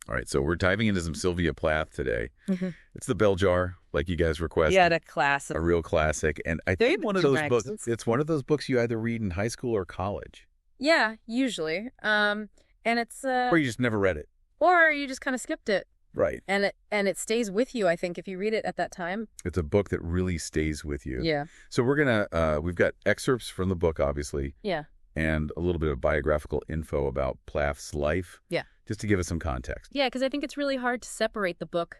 All right, so we're diving into some Sylvia Plath today. Mm-hmm. It's The Bell Jar, like you guys requested. Yeah, the classic. A real classic. And I They're think one of those books, magazines. it's one of those books you either read in high school or college. Yeah, usually. And it's Or you just never read it. or you just kind of skipped it, Right. and it stays with you. I think if you read it at that time. It's a book that really stays with you. Yeah. So we've got excerpts from the book, obviously, Yeah. and a little bit of biographical info about Plath's life. Yeah. Just to give us some context. Yeah, because I think it's really hard to separate the book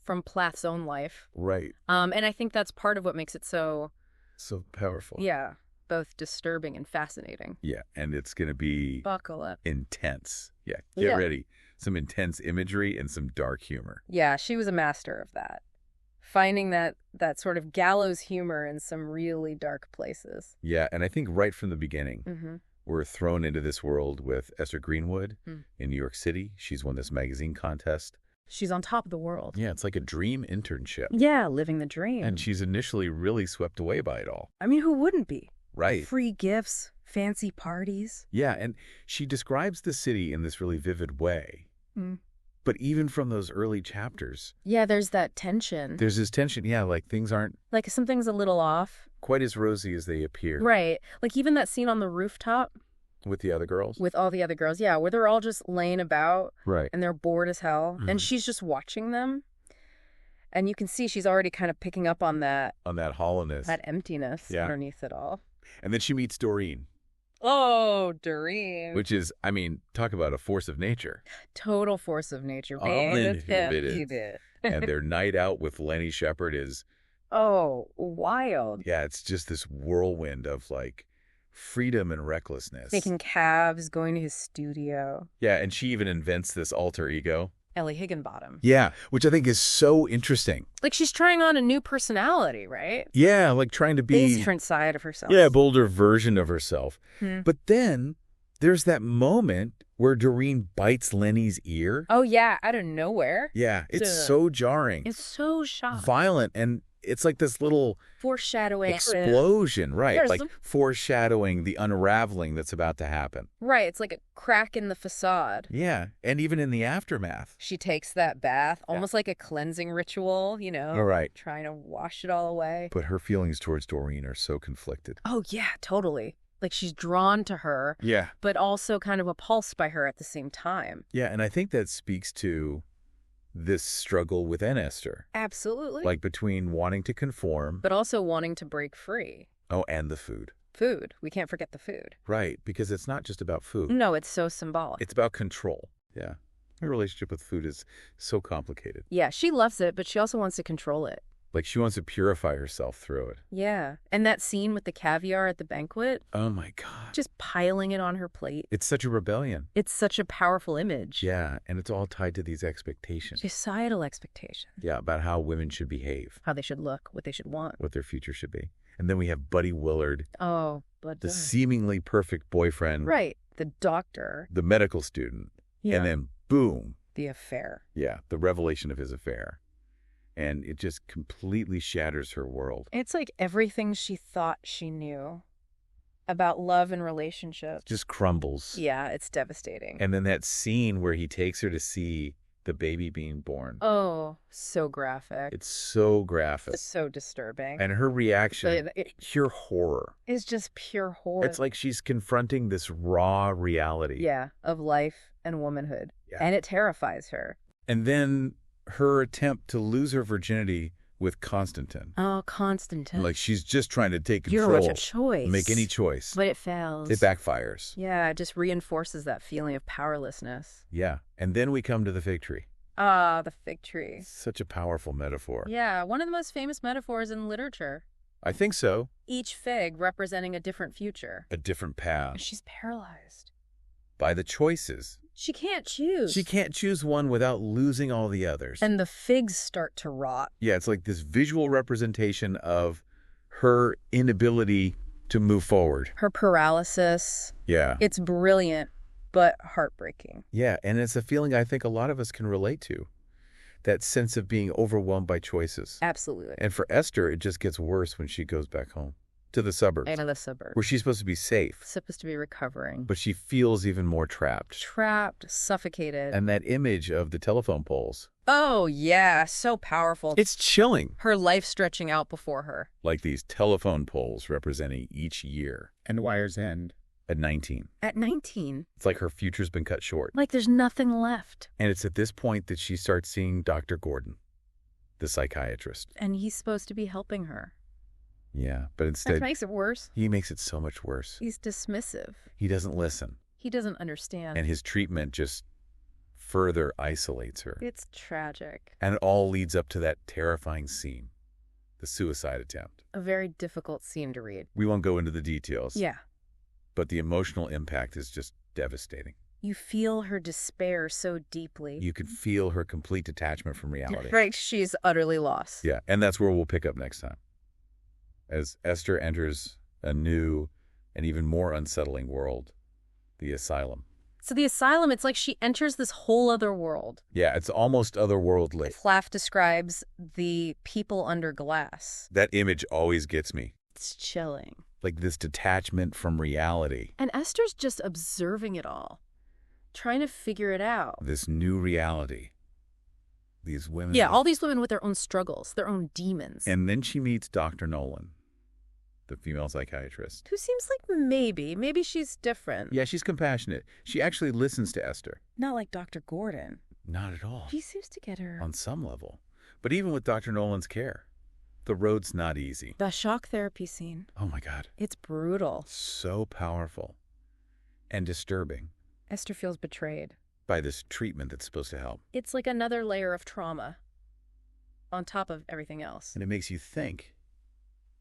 from Plath's own life. Right. And I think that's part of what makes it so, So powerful. yeah, both disturbing and fascinating. Yeah, and it's going to be Buckle up. intense. Yeah, get Yeah. ready. Some intense imagery and some dark humor. Yeah, she was a master of that. Finding that sort of gallows humor in some really dark places. Yeah, and I think right from the beginning, Mm-hmm. we're thrown into this world with Esther Greenwood Mm. in New York City. She's won this magazine contest. She's on top of the world. Yeah, it's like a dream internship. Yeah, living the dream. And she's initially really swept away by it all. I mean, who wouldn't be? Right. Free gifts, fancy parties. Yeah, and she describes the city in this really vivid way. Mm. But even from those early chapters, Yeah, there's that tension. there's this tension. Yeah, like things aren't Like something's a little off. quite as rosy as they appear Right. Like even that scene on the rooftop with the other girls. with all the other girls. Yeah, where they're all just laying about Right. and they're bored as hell. Mhm. And she's just watching them. And you can see she's already kind of picking up on that On that hollowness. emptiness Yeah. underneath it all. And then she meets Doreen, Oh, Doreen. which is, I mean, talk about a force of nature. Total force of nature. Uninhibited. And their night out with Lenny Shepherd is, Oh, wild. yeah, it's just this whirlwind of like freedom and recklessness. Making cabs, going to his studio. Yeah, and she even invents this alter ego. Ellie Higginbottom. Yeah, which I think is so interesting. Like she's trying on a new personality, right? Yeah, like trying to A be, different side of herself. yeah, a bolder version of herself. Hmm. But then there's that moment where Doreen bites Lenny's ear. Oh, yeah, out of nowhere. Yeah, it's Ugh. so jarring, It's so shocked. violent, and it's like this little Foreshadowing. explosion, right? There's Like some- foreshadowing the unraveling that's about to happen. Right, it's like a crack in the facade. Yeah, and even in the aftermath. She takes that bath, almost like a cleansing ritual, All right. trying to wash it all away. But her feelings towards Doreen are so conflicted. Oh, yeah, totally. Like she's drawn to her, Yeah. but also kind of repulsed by her at the same time. Yeah, and I think that speaks to this struggle within Esther. Absolutely. Like between wanting to conform, But also wanting to break free. oh, and the food. Food. We can't forget the food. Right, because it's not just about food. No, it's so symbolic. It's about control. Yeah. Her relationship with food is so complicated. Yeah, she loves it, but she also wants to control it. Like she wants to purify herself through it. Yeah. And that scene with the caviar at the banquet, Oh my God. just piling it on her plate. It's such a rebellion. It's such a powerful image. Yeah, and it's all tied to these expectations. Societal expectation. Yeah, about how women should behave, How they should look, what they should want. what their future should be. And then we have Buddy Willard, Oh, but the seemingly perfect boyfriend, right. The doctor. the medical student, Yeah. and then boom, The affair. yeah, the revelation of his affair. And it just completely shatters her world. It's like everything she thought she knew about love and relationships. Just crumbles. Yeah, it's devastating. And then that scene where he takes her to see the baby being born. Oh, so graphic. It's so graphic. It's so disturbing. And her reaction, It pure horror. is just pure horror. It's like she's confronting this raw reality. Yeah, of life and womanhood. Yeah. And it terrifies her. And then her attempt to lose her virginity with Constantine. Oh, Constantine. Like she's just trying to take You're control. a choice. Make any choice. But it fails. It backfires. Yeah, it just reinforces that feeling of powerlessness. Yeah. And then we come to the fig tree. Ah, the fig tree. Such a powerful metaphor. Yeah, one of the most famous metaphors in literature. I think so. Each fig representing a different future. A different path. She's paralyzed. By the choices. She can't choose. She can't choose one without losing all the others. And the figs start to rot. Yeah, it's like this visual representation of her inability to move forward. Her paralysis. Yeah. It's brilliant, but heartbreaking. Yeah, and it's a feeling I think a lot of us can relate to. That sense of being overwhelmed by choices. Absolutely. And for Esther, it just gets worse when she goes back home. to the suburbs, And the suburbs. where she's supposed to be safe. Supposed to be recovering. But she feels even more trapped. Trapped, suffocated. And that image of the telephone poles. Oh, yeah, so powerful. It's chilling. Her life stretching out before her. Like these telephone poles representing each year. And Wire's End. At 19. At 19. It's like her future's been cut short. Like there's nothing left. And it's at this point that she starts seeing Dr. Gordon, the psychiatrist. And he's supposed to be helping her. Yeah, but instead, That makes it worse. he makes it so much worse. He's dismissive. He doesn't listen. He doesn't understand. And his treatment just further isolates her. It's tragic. And it all leads up to that terrifying scene, the suicide attempt. A very difficult scene to read. We won't go into the details. Yeah. But the emotional impact is just devastating. You feel her despair so deeply. You can feel her complete detachment from reality. Right, she's utterly lost. Yeah, and that's where we'll pick up next time. As Esther enters a new and even more unsettling world, the asylum. So the asylum, it's like she enters this whole other world. Yeah, it's almost otherworldly. Plath describes the people under glass. That image always gets me. It's chilling. Like this detachment from reality. And Esther's just observing it all, trying to figure it out. This new reality. These women. Yeah, all these women with their own struggles, their own demons. And then she meets Dr. Nolan, the female psychiatrist. Who seems like maybe she's different. Yeah, she's compassionate. She actually listens to Esther. Not like Dr. Gordon. Not at all. He seems to get her. On some level. But even with Dr. Nolan's care, the road's not easy. The shock therapy scene. Oh my God. It's brutal. So powerful and disturbing Esther feels betrayed. by this treatment that's supposed to help. It's like another layer of trauma on top of everything else. And it makes you think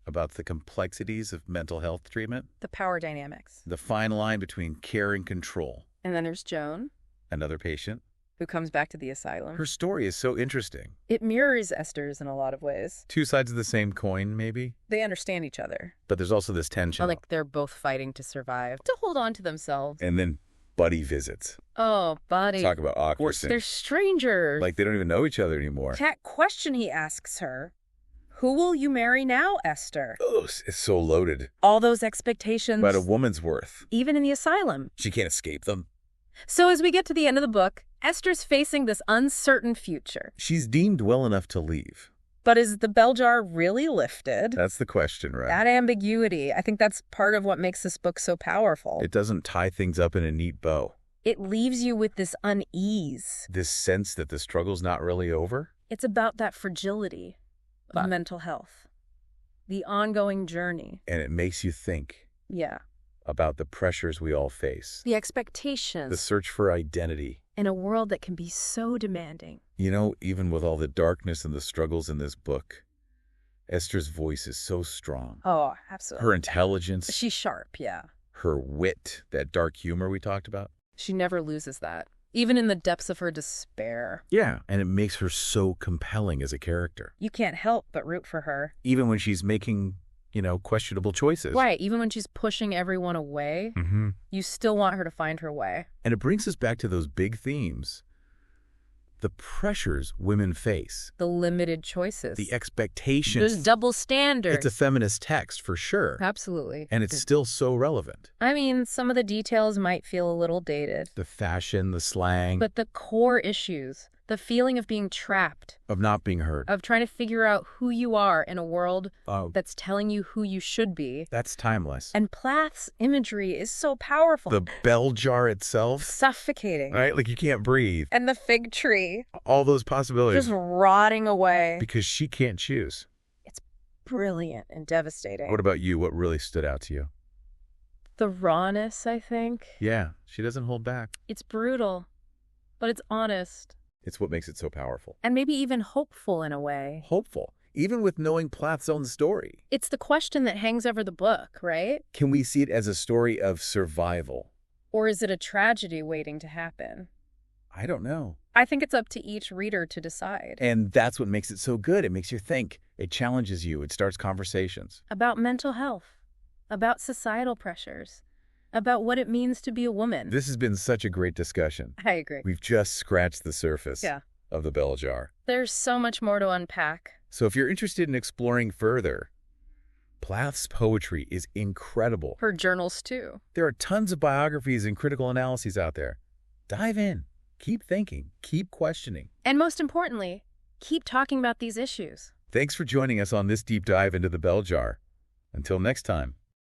about the complexities of mental health treatment, The power dynamics. the fine line between care and control. And then there's Joan, Another patient. who comes back to the asylum. Her story is so interesting. It mirrors Esther's in a lot of ways. Two sides of the same coin, maybe, They understand each other. but there's also this tension. Like they're both fighting to survive, to hold on to themselves. And then buddy visits. Oh, buddy. Talk about awkward. They're strangers. Like they don't even know each other anymore. That question he asks her, who will you marry now, Esther? Oh, it's so loaded. All those expectations. About a woman's worth. Even in the asylum. She can't escape them. So as we get to the end of the book, Esther's facing this uncertain future. She's deemed well enough to leave. But is the bell jar really lifted? That's the question, right? That ambiguity, I think that's part of what makes this book so powerful. It doesn't tie things up in a neat bow. It leaves you with this unease. This sense that the struggle's not really over. It's about that fragility of mental health, the ongoing journey. And it makes you think Yeah. about the pressures we all face. The expectations. The search for identity. In a world that can be so demanding. You know, even with all the darkness and the struggles in this book, Esther's voice is so strong. Oh, absolutely. Her intelligence, She's sharp, yeah. her wit, that dark humor we talked about. She never loses that, even in the depths of her despair. Yeah. And it makes her so compelling as a character. You can't help but root for her. Even when she's making, questionable choices. Right, even when she's pushing everyone away, Mm-hmm. you still want her to find her way. And it brings us back to those big themes. The pressures women face. The limited choices. The expectations. There's double standards. It's a feminist text for sure. Absolutely. And it's still so relevant. I mean, some of the details might feel a little dated. The fashion, the slang. But the core issues, the feeling of being trapped, of not being heard. of trying to figure out who you are in a world Oh, that's telling you who you should be. that's timeless. And Plath's imagery is so powerful. The bell jar itself, Suffocating. right? Like you can't breathe. And the fig tree All those possibilities. just rotting away. Because she can't choose. It's brilliant and devastating. What about you? What really stood out to you? The rawness, I think. Yeah, she doesn't hold back. It's brutal, but it's honest. It's what makes it so powerful. And maybe even hopeful in a way. Hopeful, even with knowing Plath's own story. It's the question that hangs over the book, right? Can we see it as a story of survival? Or is it a tragedy waiting to happen? I don't know. I think it's up to each reader to decide. And that's what makes it so good. It makes you think. It challenges you. It starts conversations. About mental health, about societal pressures, about what it means to be a woman. This has been such a great discussion. I agree. We've just scratched the surface Yeah. of the bell jar. There's so much more to unpack. So if you're interested in exploring further, Plath's poetry is incredible. Her journals, too. There are tons of biographies and critical analyses out there. Dive in. Keep thinking. Keep questioning. And most importantly, keep talking about these issues. Thanks for joining us on this deep dive into the bell jar. Until next time.